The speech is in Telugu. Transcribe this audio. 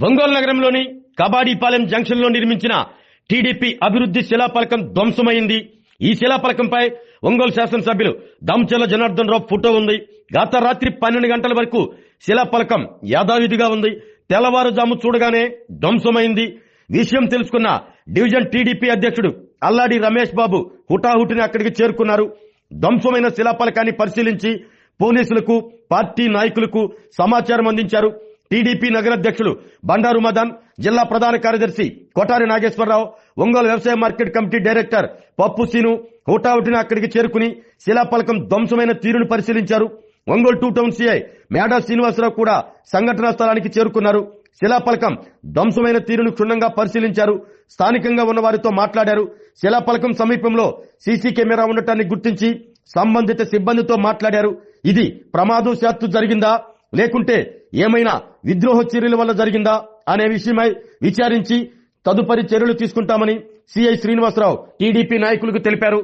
ఒంగోలు నగరంలోని కబాడీపాలెం జంక్షన్ లో నిర్మించిన టీడీపీ అభివృద్ధి శిలాఫలకం ధ్వంసమైంది. ఈ శిలాఫలకంపై ఒంగోలు శాసనసభ్యులు దామచర్ల జనార్దన్ రావు ఫోటో ఉంది. గత రాత్రి 12 గంటల వరకు శిలాఫలకం యథావిధిగా ఉంది. తెల్లవారుజాము చూడగానే ధ్వంసమైంది. విషయం తెలుసుకున్న డివిజన్ టీడీపీ అధ్యక్షుడు అల్లాడి రమేష్ బాబు హుటాహుటిని అక్కడికి చేరుకున్నారు. ధ్వంసమైన శిలాఫలకాన్ని పరిశీలించి పోలీసులకు, పార్టీ నాయకులకు సమాచారం అందించారు. టీడీపీ నగరాధ్యక్షులు బండారు మదన్, జిల్లా ప్రధాన కార్యదర్శి కొటారి నాగేశ్వరరావు, ఒంగోలు వ్యవసాయ మార్కెట్ కమిటీ డైరెక్టర్ పప్పు సీను హుటాహుటిని అక్కడికి చేరుకుని శిలాఫలకం ధ్వంసమైన తీరును పరిశీలించారు. ఒంగోలు 2 టౌన్ సీఐ మేడా శ్రీనివాసరావు కూడా సంఘటనా స్థలానికి చేరుకున్నారు. శిలాఫలకం ధ్వంసమైన తీరును క్షుణ్ణంగా పరిశీలించారు. స్థానికంగా ఉన్న వారితో మాట్లాడారు. శిలాఫలకం సమీపంలో సీసీ కెమెరా ఉండటాన్ని గుర్తించి సంబంధిత సిబ్బందితో మాట్లాడారు. ఇది ప్రమాదవశాత్తు జరిగిందా లేకుంటే ఏమైనా విద్రోహ చర్యల వల్ల జరిగిందా అనే విషయమై విచారించి తదుపరి చర్యలు తీసుకుంటామని సీఐ శ్రీనివాసరావు టీడీపీ నాయకులకు తెలిపారు.